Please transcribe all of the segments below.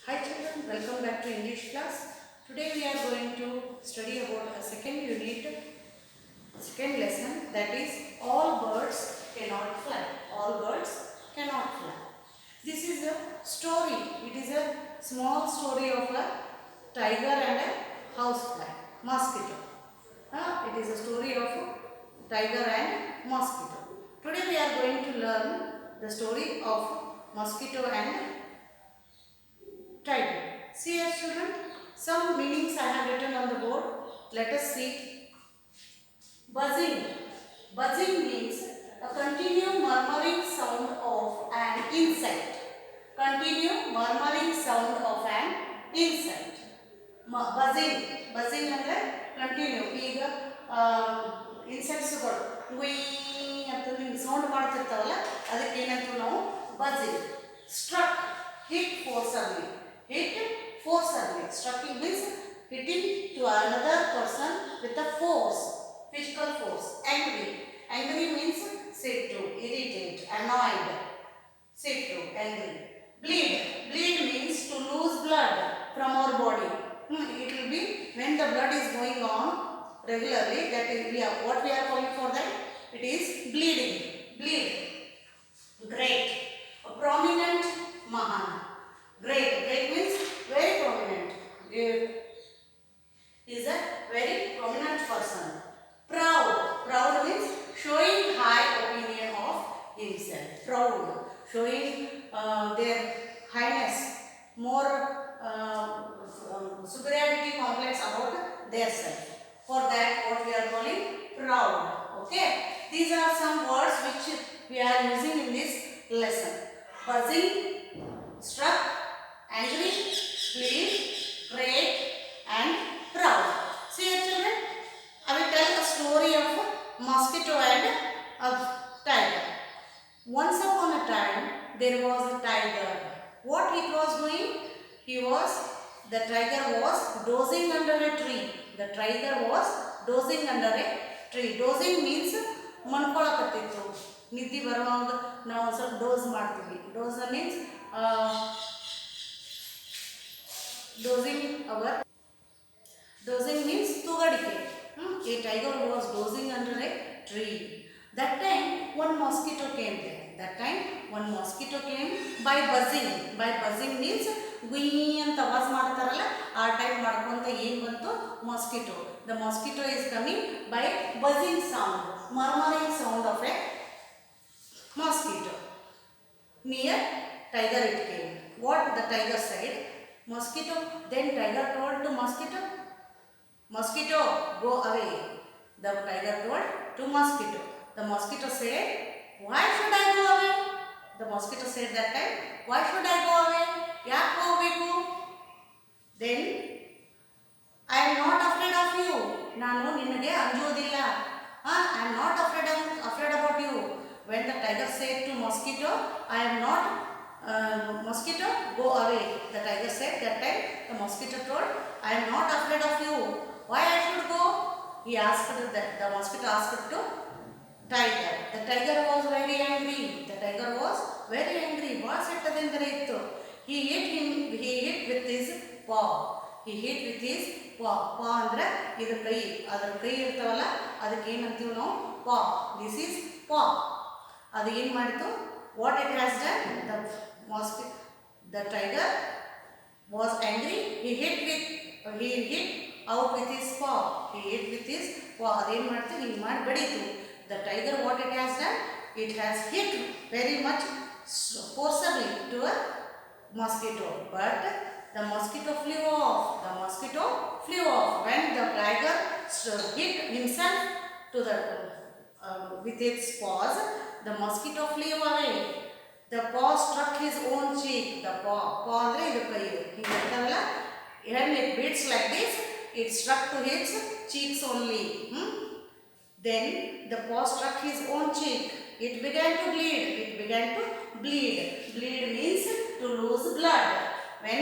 Hi children, welcome back to English class. Today we are going to study about a second unit, second lesson, that is all birds cannot fly. All birds cannot fly. This is a story. It is a small story of a tiger and a housefly, mosquito. It is a story of a tiger and mosquito. Today we are going to learn the story of mosquito and tiger. See here children, some meanings I have written on the board. Let us see. Buzzing. Buzzing means a continued murmuring sound of an insect. Continue murmuring sound of an insect. Buzzing. Buzzing ಅಂದರೆ continue. ಈಗ ಇನ್ಸೆಕ್ಟ್ಸ್ಗಳು ಗುಯ್ ಅಂತ ಹಿಂಗೆ sound ಮಾಡ್ತಿರ್ತಾವಲ್ಲ, ಅದಕ್ಕೆ ಏನಂತೀವಿ ನಾವು buzzing. Struck, hit forcibly. Hit forcibly. Striking means hitting to another person with a force, physical force. Angry. Angry means sit to, irritate, annoyed. Sit to, angry. Bleed. Bleed means to lose blood from our body. It will be when the blood is going on regularly. That is what we are calling for that. It is bleeding. Bleed. Great. A prominent Mahan. Great. Great means very prominent. Is a very prominent person. Proud. Proud means showing high opinion of himself. Proud. Showing their highness. More superiority complex about their self. For that what we are calling proud. Okay. These are some words which we are using in this lesson. Buzzing, struck, angry, plead, great and proud. See here children, I will tell a story of a mosquito and a tiger. Once upon a time there was a tiger. What he was doing? The tiger was dozing under a tree. The tiger was dozing under a tree. Dozing means ಮನ್ಕೊಳಕತ್ತಿತ್ತು. ನಿದ್ದೆ ಬರುವಾಗ ನಾವು ಒಂದು ಸ್ವಲ್ಪ dose ಮಾಡ್ತೀವಿ. Dose means dozing means ತೂಗಡಿಕೆ. A tiger was dozing under a tree. That time one mosquito came there. By buzzing. By buzzing means ಗುಯ್ ಅಂತ ಆವಾಜ್ ಮಾಡ್ತಾರಲ್ಲ, ಆ type ಮಾಡ್ಕೊಂತ ಏನು ಬಂತು? mosquito. The mosquito is coming by buzzing sound, murmuring sound of a mosquito. Near tiger it came. What the tiger said? Mosquito. Then tiger told to mosquito, mosquito, go away. The tiger told to mosquito. The mosquito said, why should I go away? The mosquito said that time, why should I go away? ಯಾಕೆ ಹೋಗಬೇಕು? Then I am not afraid of you. ನಾನು ನಿನಗೆ ಅಂಜುವುದಿಲ್ಲ. I am not afraid about you. When the tiger said to mosquito, I am not mosquito, go away. The tiger said that time, the mosquito told, I am not afraid of you. Why I should go? He asked that. The mosquito asked to tiger. The tiger was very angry. What ಸಿಟ್ಟದಿಂದ ಇತ್ತು? He hit with his paw. paw ಅಂದ್ರೆ ಇದು ಕೈ. ಅದರ ಕೈ ಇರ್ತಾವಲ್ಲ, ಅದಕ್ಕೆ ಏನಂತೀವಿ ನಾವು? paw. This is paw. ಅದು ಏನು ಮಾಡಿತು? What it has done? The tiger was angry. He hit out with his paw. ಅದೇನು ಮಾಡ್ತು? ಹಿಂಗೆ ಮಾಡಿ ಬಡಿತು. The tiger, what it has done? It has hit very much forcibly to a mosquito. But the mosquito flew off. When the tiger hit himself to the with its paws, the mosquito flew away. The paw struck his own cheek. The paw ಅಂದರೆ ಇದು ಕೈ. ಹೀಗೆ ಇರ್ತಾವಲ್ಲ, when it beats like this, it struck to his cheeks only. Then the paw struck his own cheek. It began to bleed. Bleed means to lose blood. When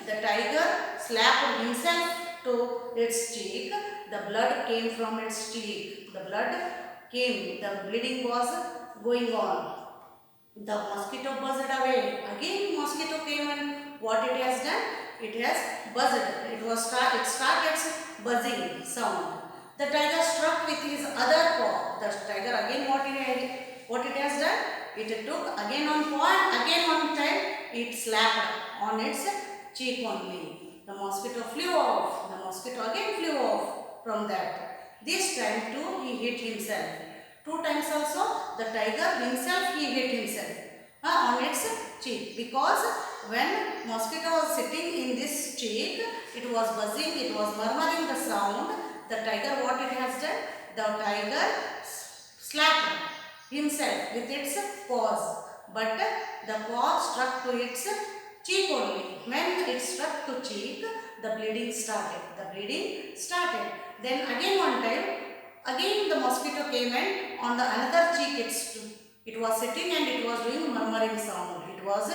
the tiger slapped himself to its cheek, the blood came from its cheek. The bleeding was going on. The mosquito buzzed away. Again mosquito came, and what it has done? it has buzzed. It started buzzing sound. The tiger struck with his other paw. The tiger again what it has done? It took again on paw and again on time it slapped on its cheek only. The mosquito flew off. The mosquito again flew off from that. This time too he hit himself. 2 times also the tiger himself he hit himself on its cheek, because when mosquito was sitting in this cheek, it was buzzing, it was murmuring the sound. The tiger what it has done? The tiger slapped himself with its paws, but the paw struck to its cheek only. When it struck to cheek, the bleeding started. The bleeding started. Then again one time, again the mosquito came and on the another cheek it was sitting and it was doing murmuring sound. It was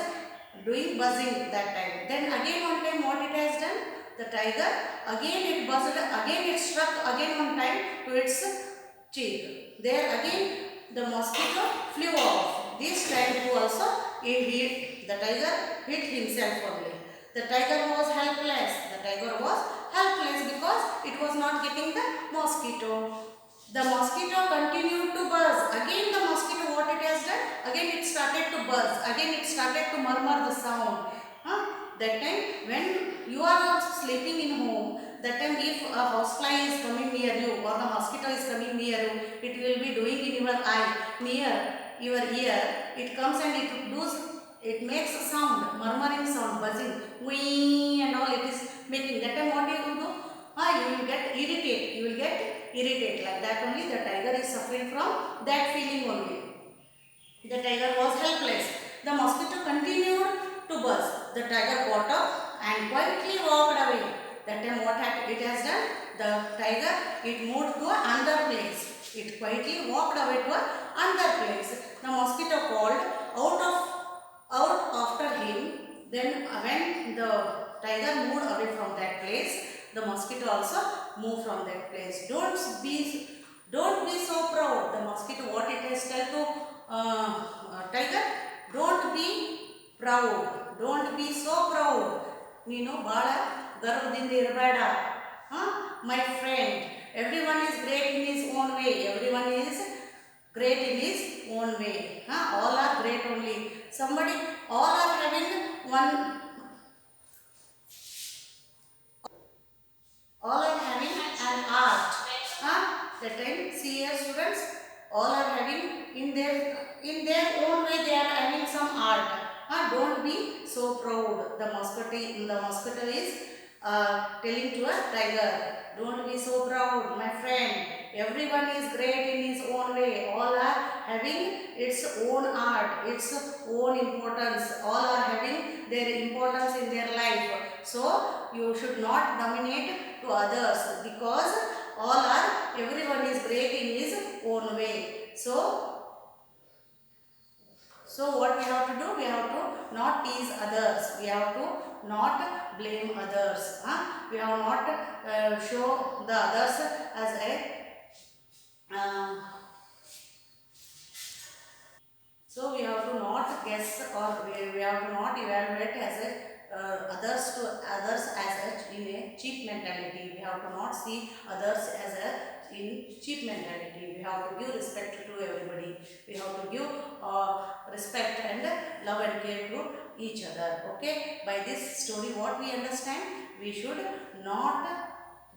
doing buzzing that time. Then again one time what it has done? The tiger again it buzzed, again it struck again one time to its cheek. There again the mosquito flew off. This time too also the tiger hit himself only. The tiger was helpless. The tiger was helpless because it was not getting the mosquito. The mosquito continued to buzz. Again the mosquito what it has done? Again it started to buzz. Again it started to murmur the sound. That time when you are sleeping in home, that time if a housefly is coming near you or the mosquito is coming near you, it will be doing in your eye, near your ear. It comes and it makes a sound, murmuring sound, buzzing, wee and all it is making. That time what you will do? You will get irritated. You will get irritated like that only. The tiger is suffering from that feeling only. The tiger was helpless. The mosquito continued to buzz. The tiger got up and quietly walked away. That time what it has done? The tiger, it moved to another place. It quietly walked away to another place. The mosquito called out after him. Then when the tiger moved away from that place, the mosquito also moved from that place. Don't be so proud. The mosquito what it has tell to tiger? Don't be proud. Don't be so proud. ನೀನು ಬಹಳ ಗರ್ವದಿಂದ ಇರಬೇಡ. My friend, everyone is great in his own way. Everyone is great in his own way. All are great only. All are having all are having an art. That time, see here students, all are having in their own way they are having some art. Don't be so proud. The mosquito is telling to a tiger, don't be so proud, my friend. Everyone is great in his own way. All are having its own art, its own importance. All are having their importance in their life. So you should not dominate to others, because everyone is great in his own way. So what we have to do? We have to not tease others. We have to not blame others. We have not show the others as a so we have to not guess, or we have to not evaluate as a others as in a cheap mentality. We have to not see others as in cheap mentality. We have to give respect to everybody. We have to give respect and love and care to each other. Okay, by this story what we understand? We should not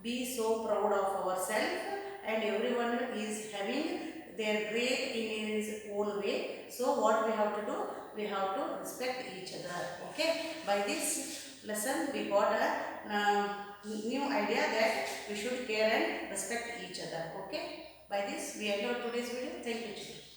be so proud of ourselves, and everyone is having their great in his own way. So what we have to do? We have to respect each other. Okay, by this lesson we got a new idea that we should care and respect each other. Okay, by this we end our today's video. Thank you children.